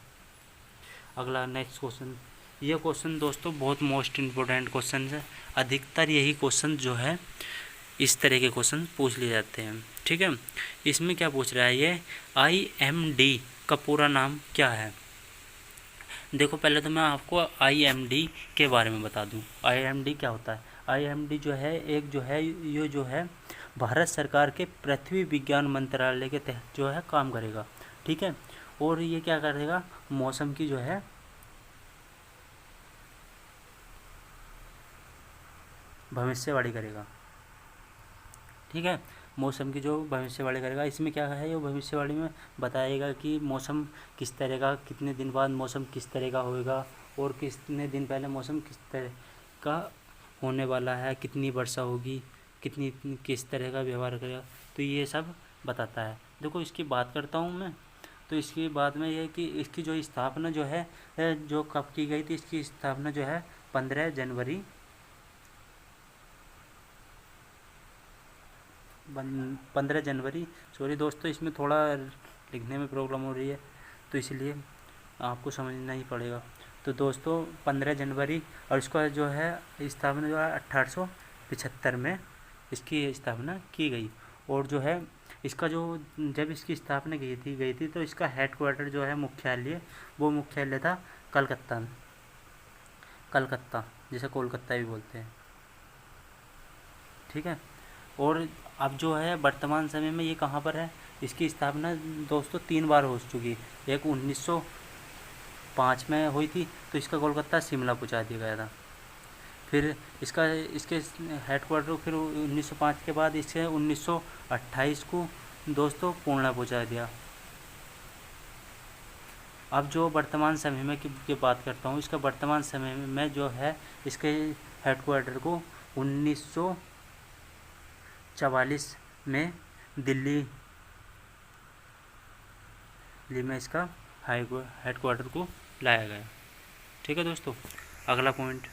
अगला नेक्स्ट क्वेश्चन। ये क्वेश्चन दोस्तों बहुत मोस्ट इम्पोर्टेंट क्वेश्चन है। अधिकतर यही क्वेश्चन जो है इस तरह के क्वेश्चन पूछ लिए जाते हैं। ठीक है, इसमें क्या पूछ रहा है ये? IMD का पूरा नाम क्या है? देखो पहले तो मैं आपको IMD के बारे में बता दूं। IMD क्या होता है? IMD जो है ये जो है भारत सरकार के पृथ्वी विज्ञान मंत्रालय के तहत जो है काम करेगा। ठीक है, और ये क्या करेगा, मौसम की जो है भविष्यवाणी करेगा। ठीक है, मौसम की जो भविष्यवाणी करेगा, इसमें क्या है, ये भविष्यवाणी में बताएगा कि मौसम किस तरह का, कितने दिन बाद मौसम किस तरह का होएगा, और कितने दिन पहले मौसम किस तरह का होने वाला है, कितनी वर्षा होगी, कितनी किस तरह का व्यवहार करेगा, तो ये सब बताता है। देखो इसकी बात करता हूँ मैं, तो इसकी बात में ये है कि इसकी जो स्थापना जो है जो कब की गई थी, इसकी स्थापना जो है 15 जनवरी 15 जनवरी, सॉरी दोस्तों इसमें थोड़ा लिखने में प्रॉब्लम हो रही है, तो इसलिए आपको समझना ही पड़ेगा। तो दोस्तों 15 जनवरी, और इसका जो है स्थापना जो है 1875 में इसकी स्थापना की गई। और जो है इसका जो जब इसकी स्थापना गई थी तो इसका हेडक्वार्टर जो है मुख्यालय, वो मुख्यालय था कलकत्ता में, कलकत्ता जिसे कोलकाता भी बोलते हैं। ठीक है, और अब जो है वर्तमान समय में ये कहाँ पर है, इसकी स्थापना दोस्तों 3 बार हो चुकी है। एक 1905 में हुई थी, तो इसका कोलकाता शिमला पहुँचा दिया गया था। फिर इसके हेडक्वार्टर फिर 1905 के बाद इसे 1928 को दोस्तों पुणे पहुँचा दिया। अब जो वर्तमान समय में की बात करता हूँ, इसका वर्तमान समय में जो है इसके हेडक्वार्टर को 1944 में दिल्ली में इसका हेडक्वार्टर को लाया गया। ठीक है दोस्तों, अगला पॉइंट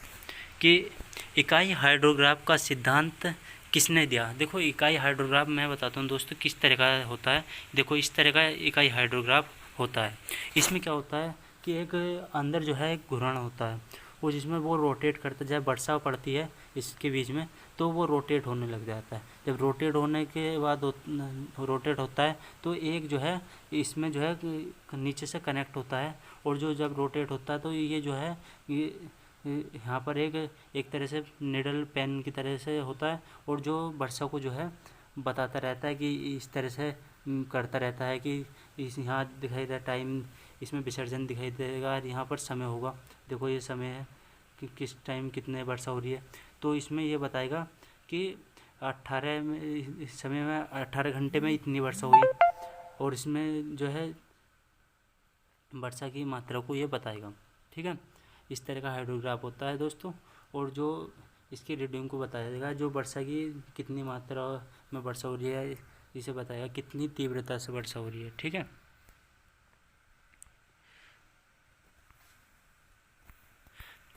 कि इकाई हाइड्रोग्राफ का सिद्धांत किसने दिया। देखो इकाई हाइड्रोग्राफ मैं बताता हूँ दोस्तों किस तरह का होता है। देखो इस तरह का इकाई हाइड्रोग्राफ होता है। इसमें क्या होता है कि एक अंदर जो है एक घूर्णन होता है, वो जिसमें वो रोटेट करता है। जब वर्षा पड़ती है इसके बीच में तो वो रोटेट होने लग जाता है। जब रोटेट होने के बाद रोटेट होता है तो एक जो है इसमें जो है नीचे से कनेक्ट होता है, और जो जब रोटेट होता है तो ये जो है ये यहाँ पर एक तरह से निडल पेन की तरह से होता है, और जो वर्षा को जो है बताता रहता है कि इस तरह से करता रहता है कि इस यहाँ दिखाई दे टाइम, इसमें विसर्जन दिखाई देगा और यहाँ पर समय होगा। देखो ये समय है कि किस टाइम कितने वर्षा हो रही है, तो इसमें ये बताएगा कि 18 में इस समय में 18 घंटे में इतनी वर्षा हुई, और इसमें जो है वर्षा की मात्रा को ये बताएगा। ठीक है, इस तरह का हाइड्रोग्राफ होता है दोस्तों, और जो इसकी रीडिंग को बताएगा जो वर्षा की कितनी मात्रा में वर्षा हो रही है, इसे बताएगा कितनी तीव्रता से वर्षा हो रही है। ठीक है,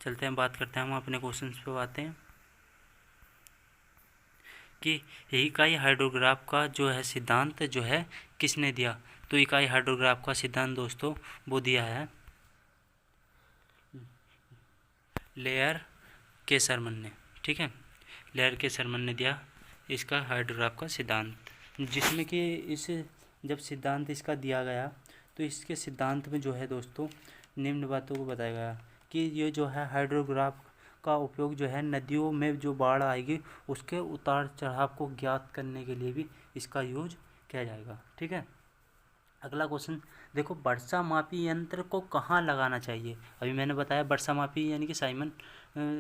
चलते हैं बात करते हैं, हम अपने क्वेश्चन पे आते हैं कि इकाई हाइड्रोग्राफ का जो है सिद्धांत जो है किसने दिया। तो इकाई हाइड्रोग्राफ का सिद्धांत दोस्तों वो दिया है लेयर के शर्मन ने। ठीक है, लेयर के शर्मन ने दिया इसका हाइड्रोग्राफ का सिद्धांत, जिसमें कि इस जब सिद्धांत इसका दिया गया तो इसके सिद्धांत में जो है दोस्तों निम्न बातों को बताया गया कि ये जो है हाइड्रोग्राफ का उपयोग जो है नदियों में जो बाढ़ आएगी उसके उतार चढ़ाव को ज्ञात करने के लिए भी इसका यूज किया जाएगा। ठीक है, अगला क्वेश्चन देखो, वर्षा मापी यंत्र को कहाँ लगाना चाहिए। अभी मैंने बताया वर्षा मापी यानी कि साइमन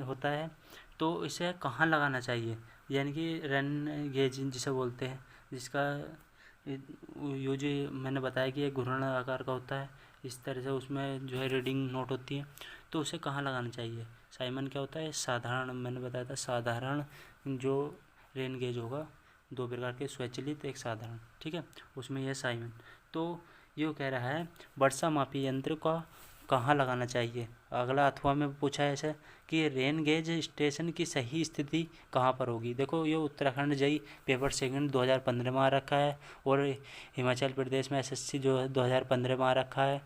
होता है, तो इसे कहाँ लगाना चाहिए, यानी कि रेन गेज जिसे बोलते हैं, जिसका यूज मैंने बताया कि एक घूर्णन आकार का होता है, इस तरह से उसमें जो है रीडिंग नोट होती है, तो उसे कहाँ लगाना चाहिए। साइमन क्या होता है, साधारण, मैंने बताया था साधारण जो रेन गेज होगा, 2 प्रकार के, स्वचालित एक साधारण। ठीक है, उसमें यह साइमन, तो ये कह रहा है वर्षा मापी यंत्र का कहाँ लगाना चाहिए। अगला अथवा में पूछा है ऐसा कि रेन गेज स्टेशन की सही स्थिति कहाँ पर होगी। देखो ये उत्तराखंड जेई पेपर सेकंड 2015 में आ रखा है, और हिमाचल प्रदेश में एसएससी जो है 2015 में आ रखा है,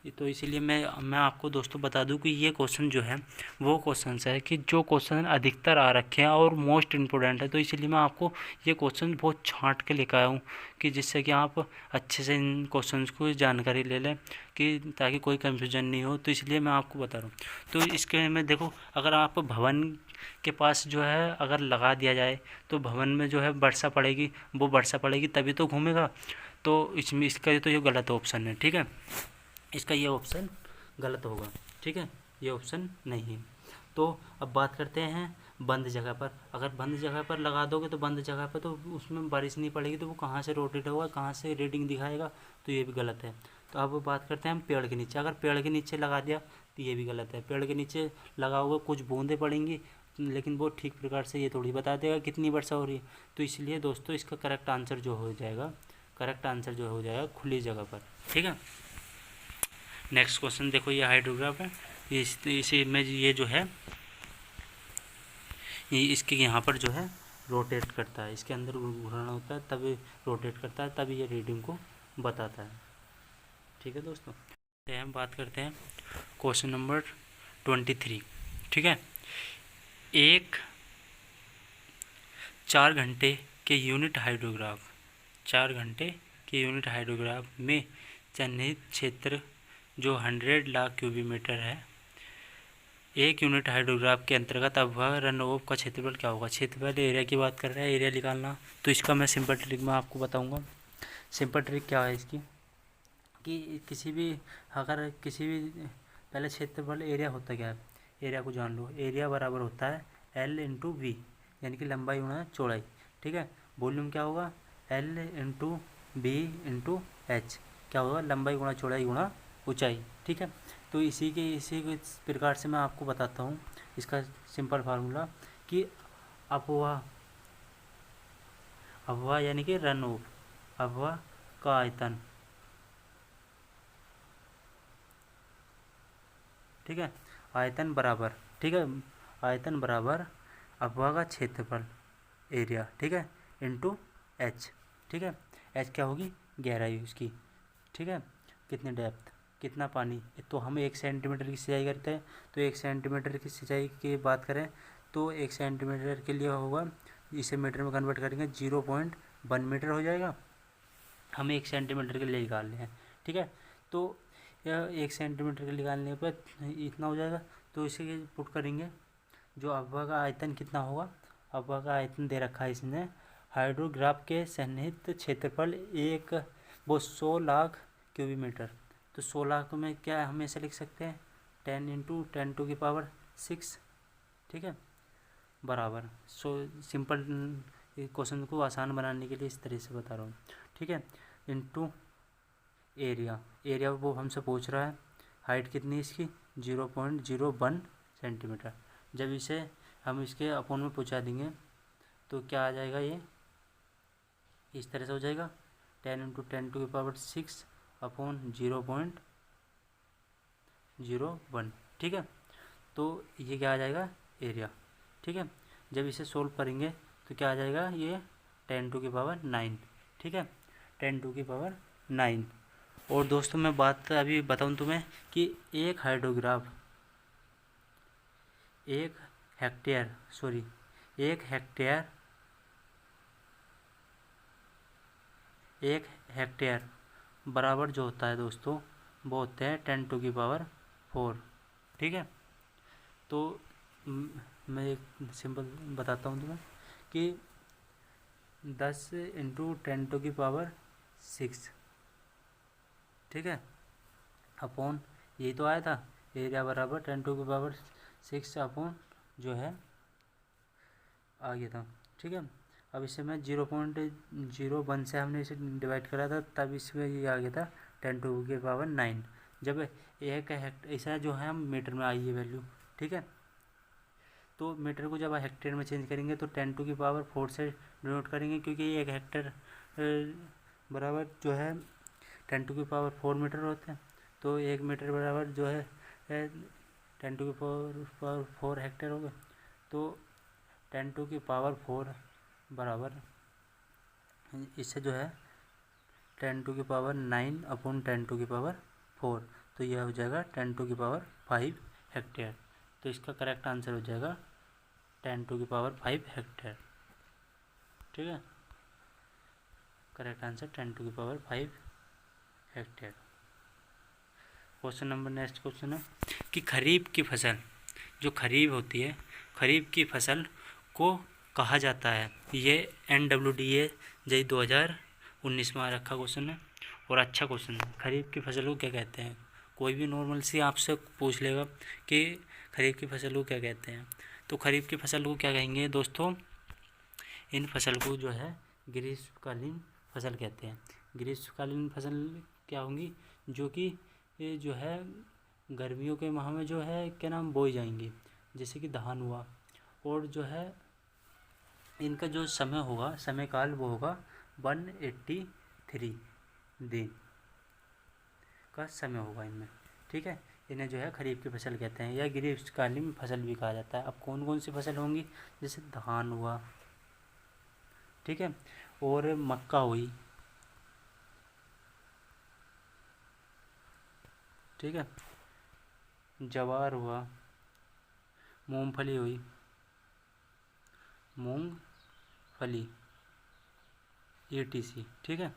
तो इसीलिए मैं आपको दोस्तों बता दूं कि ये क्वेश्चन जो है वो क्वेश्चन है कि जो क्वेश्चन अधिकतर आ रखे हैं और मोस्ट इम्पोर्टेंट है, तो इसीलिए मैं आपको ये क्वेश्चन बहुत छांट के लेकर आया हूँ कि जिससे कि आप अच्छे से इन क्वेश्चन को जानकारी ले लें, कि ताकि कोई कन्फ्यूजन नहीं हो। तो इसलिए मैं आपको बता रहा हूँ। तो इसके में देखो, अगर आप भवन के पास जो है अगर लगा दिया जाए तो भवन में जो है वर्षा पड़ेगी, वो वर्षा पड़ेगी तभी तो घूमेगा। तो इसमें इसका तो ये गलत ऑप्शन है, ठीक है, इसका ये ऑप्शन गलत होगा, ठीक है, ये ऑप्शन नहीं है। तो अब बात करते हैं बंद जगह पर। अगर बंद जगह पर लगा दोगे तो बंद जगह पर तो उसमें बारिश नहीं पड़ेगी, तो वो कहाँ से रोटेट होगा, कहाँ से रीडिंग दिखाएगा, तो ये भी गलत है। तो अब बात करते हैं हम पेड़ के नीचे। अगर पेड़ के नीचे लगा दिया तो ये भी गलत है। पेड़ के नीचे लगा हुआ कुछ बूंदें पड़ेंगी, लेकिन वो ठीक प्रकार से ये थोड़ी बता देगा कितनी वर्षा हो रही है। तो इसलिए दोस्तों इसका करेक्ट आंसर जो हो जाएगा, करेक्ट आंसर जो हो जाएगा खुली जगह पर, ठीक है। नेक्स्ट क्वेश्चन देखो, ये हाइड्रोग्राफ है, इसी में ये जो है ये इसके यहाँ पर जो है रोटेट करता है, इसके अंदर घूर्णन होता है तभी रोटेट करता है, तभी ये रीडिंग को बताता है, ठीक है दोस्तों। हम बात करते हैं क्वेश्चन नंबर 23, ठीक है। एक 4 घंटे के यूनिट हाइड्रोग्राफ, 4 घंटे के यूनिट हाइड्रोग्राफ में चिन्हित क्षेत्र जो 100 लाख क्यूबिक मीटर है, एक यूनिट हाइड्रोग्राफ के अंतर्गत अब वह रन ऑफ का क्षेत्रफल क्या होगा। क्षेत्रफल एरिया की बात कर रहा है, एरिया निकालना। तो इसका मैं सिंपल ट्रिक में आपको बताऊंगा। सिंपल ट्रिक क्या है इसकी, कि किसी भी अगर किसी भी पहले क्षेत्रफल एरिया होता क्या है, एरिया को जान लो। एरिया बराबर होता है L इंटू वी, यानी कि लंबाई गुणा चौड़ाई, ठीक है। वॉल्यूम क्या होगा, L into B into H, क्या होगा, लंबाई गुणा चौड़ाई गुणा ऊंचाई, ठीक है। तो इसी के प्रकार से मैं आपको बताता हूँ इसका सिंपल फार्मूला, कि अपवाह, अपवाह यानी कि रन ऑफ, अपवाह का आयतन, ठीक है, आयतन बराबर, ठीक है, आयतन बराबर अपवाह का क्षेत्रफल एरिया, ठीक है, इंटू एच, ठीक है। एच क्या होगी, गहराई उसकी, ठीक है, कितनी डेप्थ, कितना पानी। तो हम 1 सेंटीमीटर की सिंचाई करते हैं, तो 1 सेंटीमीटर की सिंचाई की बात करें तो 1 सेंटीमीटर के लिए होगा, इसे मीटर में कन्वर्ट करेंगे 0.1 मीटर हो जाएगा। हम 1 सेंटीमीटर के लिए निकाल रहे हैं, ठीक है। तो यह 1 सेंटीमीटर के निकालने पर इतना हो जाएगा। तो इसे पुट करेंगे, जो अपवाह का आयतन कितना होगा, अपवाह का आयतन दे रखा है इसने, हाइड्रोग्राफ के सन्निहित क्षेत्रफल एक वो 100 लाख क्यूबिक मीटर। तो 100 लाख में क्या हम ऐसे लिख सकते हैं 10 इंटू 10⁶, ठीक है, बराबर। सिंपल क्वेश्चन को आसान बनाने के लिए इस तरह से बता रहा हूँ, ठीक है। इंटू एरिया, एरिया वो हमसे पूछ रहा है, हाइट कितनी इसकी 0.01 सेंटीमीटर। जब इसे हम इसके अपोन में पहुँचा देंगे तो क्या आ जाएगा, ये इस तरह से हो जाएगा 10 इंटू 10⁶ अपॉन 0.01, ठीक है। तो ये क्या आ जाएगा, एरिया, ठीक है। जब इसे सोल्व करेंगे तो क्या आ जाएगा, ये 10⁹, ठीक है, 10⁹। और दोस्तों मैं बात अभी बताऊं तुम्हें कि एक हाइड्रोग्राफ, एक हेक्टेयर बराबर जो होता है दोस्तों, वो होते हैं 10⁴, ठीक है। तो मैं एक सिंपल बताता हूँ तुम्हें कि 10 इंटू 10⁶, ठीक है, अपॉन यही तो आया था, एरिया बराबर 10⁶ अपॉन जो है आ गया था, ठीक है। अब इसे मैं 0.01 से हमने इसे डिवाइड करा था, तब इसमें ये आ गया था 10⁹। जब एक ऐसा जो है हम मीटर में आई है वैल्यू, ठीक है। तो मीटर को जब हेक्टेयर में चेंज करेंगे तो 10⁴ से डिनोट करेंगे, क्योंकि ये एक हेक्टेयर बराबर जो है 10⁴ मीटर होते हैं। तो 1 मीटर बराबर जो है 10⁴ हेक्टेयर हो गए। तो 10⁴ बराबर इससे जो है 10⁹ अपॉन 10⁴, तो यह हो जाएगा 10⁵ हेक्टेयर। तो इसका करेक्ट आंसर हो जाएगा 10⁵ हेक्टेयर। ठीक है, correct answer 10⁵ hectare. Question number next question है कि खरीफ की फसल जो खरीफ होती है, खरीफ की फसल को कहा जाता है। ये NWDA JEE 2019 में आ रखा क्वेश्चन है और अच्छा क्वेश्चन है। खरीफ की फसल को क्या कहते हैं? कोई भी नॉर्मल सी आपसे पूछ लेगा कि खरीफ की फसल को क्या कहते हैं, तो खरीफ की फसल को क्या कहेंगे दोस्तों? इन फसल को जो है ग्रीष्मकालीन फसल कहते हैं। ग्रीष्मकालीन फसल क्या होंगी? जो कि ये जो है गर्मियों के माह में जो है क्या नाम बोई जाएंगी, जैसे कि धान हुआ। और जो है इनका जो समय होगा, समय काल वो होगा 183 दिन का समय होगा इनमें। ठीक है, इन्हें जो है खरीफ की फसल कहते हैं या ग्रीष्मकालीन फसल भी कहा जाता है। अब कौन कौन सी फसल होंगी? जैसे धान हुआ, ठीक है, और मक्का हुई, ठीक है, ज्वार हुआ, मूंगफली हुई, मूंगफली ETC। ठीक है,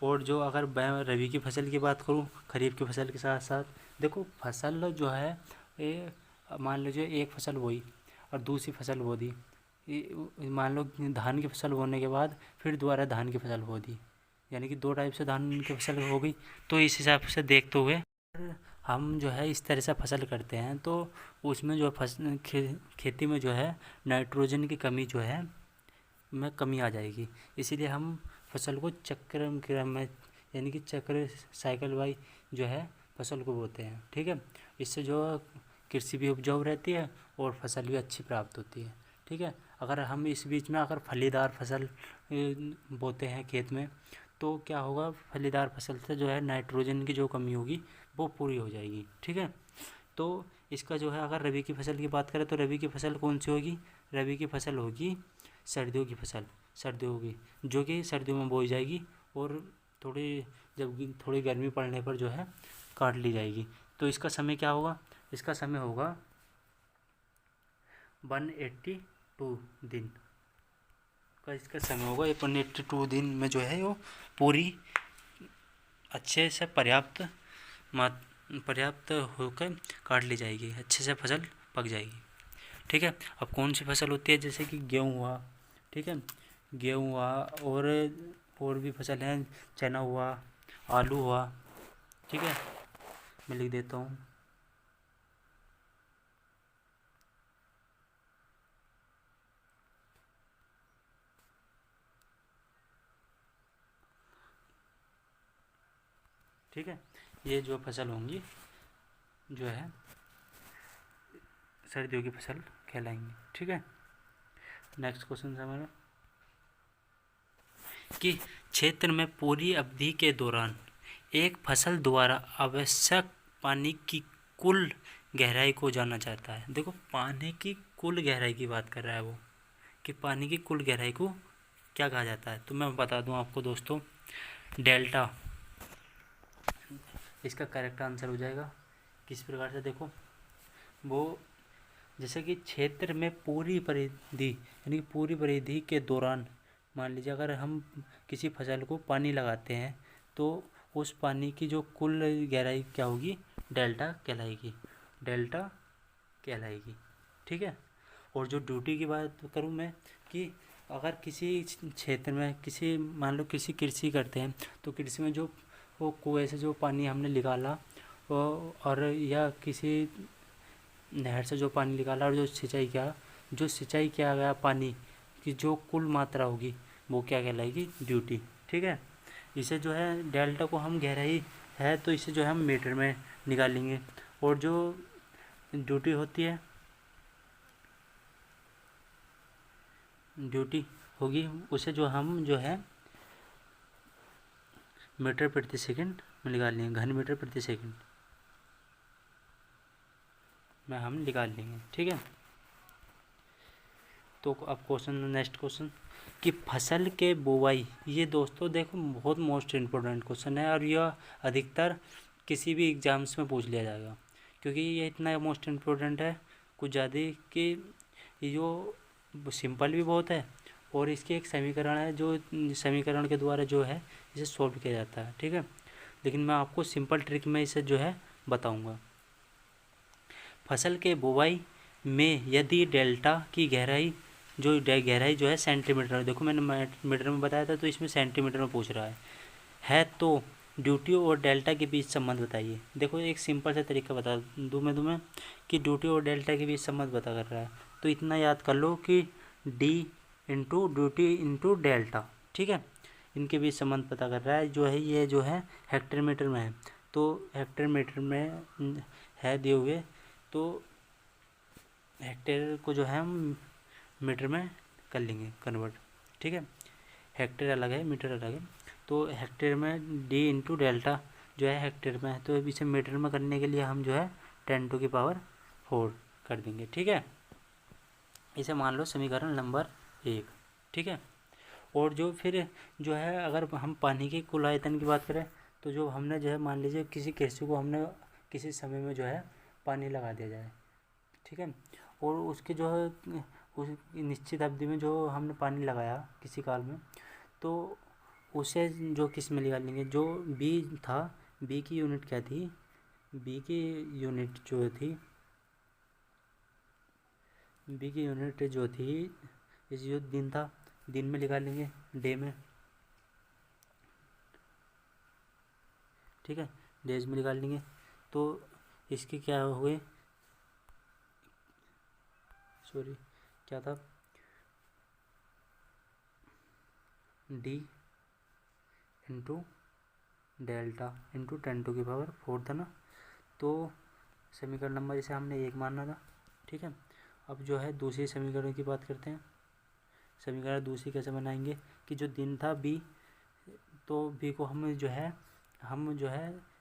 और जो अगर मैं रबी की फसल की बात करूं खरीफ की फसल के साथ साथ, देखो फसल जो है ये मान लीजिए एक फसल बोई और दूसरी फसल बो दी, मान लो धान की फसल बोने के बाद फिर दोबारा धान की फसल बो दी, यानी कि 2 टाइप से धान की फसल हो गई। तो इस हिसाब से देखते हुए हम जो है इस तरह से फसल करते हैं तो उसमें जो फसल खेती में जो है नाइट्रोजन की कमी जो है में कमी आ जाएगी। इसीलिए हम फसल को चक्र क्रम में यानी कि चक्र साइकिल वाई जो है फसल को बोते हैं। ठीक है, इससे जो कृषि भी उपजाऊ रहती है और फसल भी अच्छी प्राप्त होती है। ठीक है, अगर हम इस बीच में अगर फलीदार फसल बोते हैं खेत में तो क्या होगा? फलीदार फसल से जो है नाइट्रोजन की जो कमी होगी वो पूरी हो जाएगी। ठीक है, तो इसका जो है अगर रबी की फसल की बात करें तो रबी की फसल कौन सी होगी? रबी की फसल होगी सर्दियों की फसल, सर्दियों की, जो कि सर्दियों में बोई जाएगी और जब थोड़ी गर्मी पड़ने पर जो है काट ली जाएगी। तो इसका समय क्या होगा? इसका समय होगा 182 दिन का इसका समय होगा। 182 दिन में जो है वो पूरी अच्छे से पर्याप्त होकर काट ली जाएगी, अच्छे से फसल पक जाएगी। ठीक है, अब कौन सी फसल होती है? जैसे कि गेहूँ हुआ, ठीक है, गेहूँ हुआ और भी फसल हैं, चना हुआ, आलू हुआ। ठीक है, मैं लिख देता हूँ। ठीक है, ये जो फसल होंगी जो है सर्दियों की फसल कहलाएंगी। ठीक है, नेक्स्ट क्वेश्चन है हमारा कि क्षेत्र में पूरी अवधि के दौरान एक फसल द्वारा आवश्यक पानी की कुल गहराई को जाना जाता है। देखो पानी की कुल गहराई की बात कर रहा है वो, कि पानी की कुल गहराई को क्या कहा जाता है? तो मैं बता दूं आपको दोस्तों, डेल्टा इसका करेक्ट आंसर हो जाएगा। किस प्रकार से? देखो वो जैसे कि क्षेत्र में पूरी परिधि यानी कि पूरी परिधि के दौरान मान लीजिए अगर हम किसी फसल को पानी लगाते हैं तो उस पानी की जो कुल गहराई क्या होगी? डेल्टा कहलाएगी, डेल्टा कहलाएगी। ठीक है, और जो ड्यूटी की बात करूँ मैं कि अगर किसी क्षेत्र में किसी मान लो किसी कृषि करते हैं तो कृषि में जो वो कुएं से जो पानी हमने निकाला और या किसी नहर से जो पानी निकाला और जो सिंचाई किया गया पानी की जो कुल मात्रा होगी वो क्या कहलाएगी? ड्यूटी। ठीक है, इसे जो है डेल्टा को हम गहराई है तो इसे जो है हम मीटर में निकालेंगे और जो ड्यूटी होती है ड्यूटी होगी उसे जो हम जो है मीटर प्रति सेकंड में निकाल लेंगे, घन मीटर प्रति सेकंड में हम निकाल लेंगे। ठीक है, तो अब क्वेश्चन, नेक्स्ट क्वेश्चन कि फसल के बुवाई, ये दोस्तों देखो बहुत मोस्ट इम्पोर्टेंट क्वेश्चन है और यह अधिकतर किसी भी एग्जाम्स में पूछ लिया जाएगा, क्योंकि ये इतना मोस्ट इम्पोर्टेंट है कुछ ज़्यादा कि जो सिंपल भी बहुत है और इसके एक समीकरण है जो समीकरण के द्वारा जो है इसे सॉल्व किया जाता है, ठीक है। लेकिन मैं आपको सिंपल ट्रिक में इसे जो है बताऊंगा। फसल के बुवाई में यदि डेल्टा की गहराई जो है सेंटीमीटर, देखो मैंने मीटर में बताया था तो इसमें सेंटीमीटर में पूछ रहा है तो ड्यूटी और डेल्टा के बीच संबंध बताइए। देखो एक सिंपल सा तरीका बता दूँ मैं तुम्हें कि ड्यूटी और डेल्टा के बीच संबंध बता कर रहा है, तो इतना याद कर लो कि D into duty into delta, ठीक है, इनके बीच संबंध पता कर रहा है। जो है ये जो है हेक्टेयर मीटर में है, तो हेक्टेयर मीटर में है दिए हुए, तो हेक्टेयर को जो है हम मीटर में कर लेंगे कन्वर्ट, ठीक है। हेक्टेयर अलग है, मीटर अलग है, तो हेक्टेयर में डी इंटू डेल्टा जो है हेक्टेयर में है, तो इसे मीटर में करने के लिए हम जो है 10⁴ कर देंगे, ठीक है। इसे मान लो समीकरण नंबर 1, ठीक है। और जो फिर जो है अगर हम पानी के कुल आयतन की बात करें तो जो हमने जो है मान लीजिए किसी केंचु को हमने किसी समय में जो है पानी लगा दिया जाए, ठीक है, और उसके जो है उस निश्चित अवधि में जो हमने पानी लगाया किसी काल में, तो उसे जो किस में निकालेंगे, जो बी था, बी की यूनिट क्या थी, बी की यूनिट जो थी, बी की यूनिट जो थी इस जो दिन था, दिन में निकालेंगे डे में, ठीक है, डेज में निकाल लेंगे। तो इसके क्या हुए, सॉरी क्या था, डी इंटू डेल्टा इंटू 10⁴ था ना, तो समीकरण नंबर इसे हमने 1 मानना था, ठीक है। अब जो है दूसरी समीकरण की बात करते हैं। समीकरण दूसरी कैसे बनाएंगे कि जो दिन था बी, तो बी को हम जो है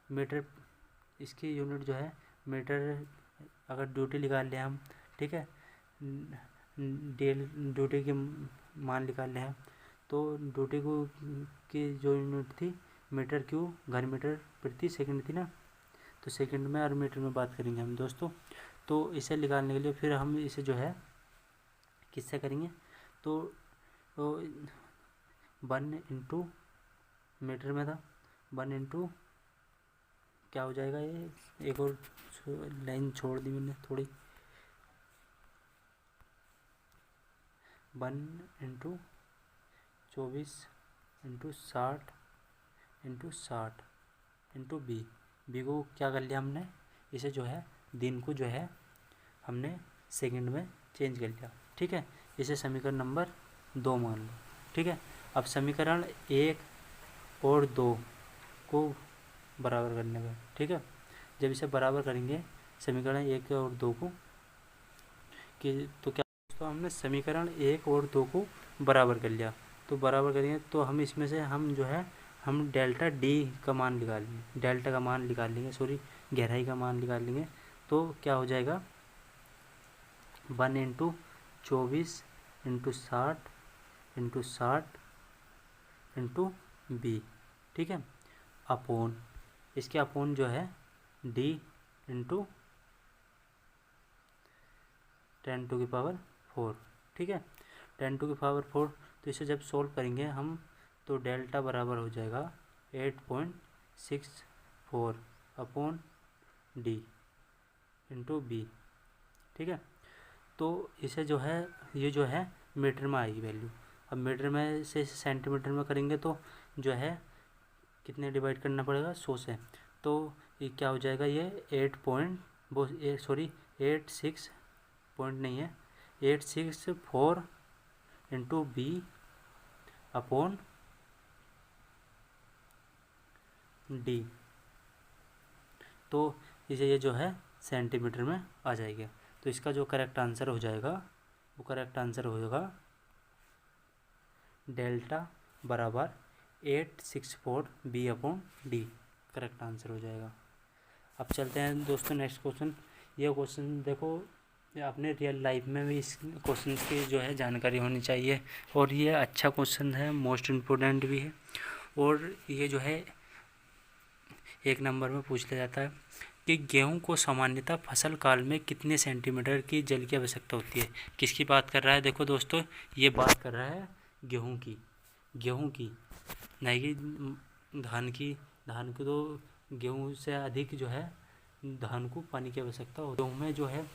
मीटर, इसकी यूनिट जो है मीटर, अगर ड्यूटी निकाल लें हम, ठीक है, ड्यूटी के मान निकाल लें हम, तो ड्यूटी को की जो यूनिट थी मीटर क्यूब घन मीटर प्रति सेकंड थी ना, तो सेकंड में और मीटर में बात करेंगे हम दोस्तों। तो इसे निकालने के लिए फिर हम इसे जो है किससे करेंगे, तो 1 इंटू मीटर में था, 1 इंटू क्या हो जाएगा, ये एक और लाइन छोड़ दी मैंने थोड़ी, 1 into 24 into 60 into 60 into B को क्या कर लिया हमने, इसे जो है दिन को जो है हमने सेकंड में चेंज कर लिया, ठीक है। इसे समीकरण नंबर 2 मान लो, ठीक है। अब समीकरण 1 और 2 को बराबर करने पर, ठीक है, जब इसे बराबर करेंगे समीकरण 1 और 2 को कि तो क्या, तो हमने समीकरण 1 और 2 को बराबर कर लिया, तो बराबर करेंगे तो हम इसमें से हम जो है हम डेल्टा डी का मान निकाल लेंगे, डेल्टा का मान निकाल लेंगे, सॉरी गहराई का मान निकाल लेंगे, तो क्या हो जाएगा 1 into 24 into 60 into 60 into B, ठीक है, अपोन, इसके अपोन जो है डी इंटू 10⁴, ठीक है, 10⁴, तो इसे जब सोल्व करेंगे हम तो डेल्टा बराबर हो जाएगा 8.64 अपॉन डी इंटू बी, ठीक है। तो इसे जो है ये जो है मीटर में आएगी वैल्यू। अब मीटर में से सेंटीमीटर में करेंगे तो जो है कितने डिवाइड करना पड़ेगा 100 से, तो ये क्या हो जाएगा, ये 86 पॉइंट नहीं है 864 इंटू बी अपॉन डी, तो इसे ये जो है सेंटीमीटर में आ जाएगा। तो इसका जो करेक्ट आंसर हो जाएगा वो करेक्ट आंसर होगा डेल्टा बराबर 864 B upon D, correct answer हो जाएगा। अब चलते हैं दोस्तों नेक्स्ट क्वेश्चन। ये क्वेश्चन देखो या अपने रियल लाइफ में भी इस क्वेश्चन की जो है जानकारी होनी चाहिए। और ये अच्छा क्वेश्चन है, मोस्ट इम्पोर्टेंट भी है। और ये जो है 1 नंबर में पूछ लिया जाता है कि गेहूं को सामान्यतः फसल काल में कितने सेंटीमीटर की जल की आवश्यकता होती है। किसकी बात कर रहा है? देखो दोस्तों, ये बात कर रहा है गेहूं की, नहीं कि धान की। धान को तो गेहूं से अधिक जो है धान को पानी की आवश्यकता होती है। गेहूं में जो है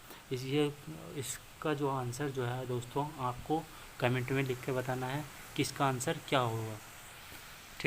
इसका जो आंसर जो है दोस्तों, आपको कमेंट में लिख के बताना है कि इसका आंसर क्या होगा।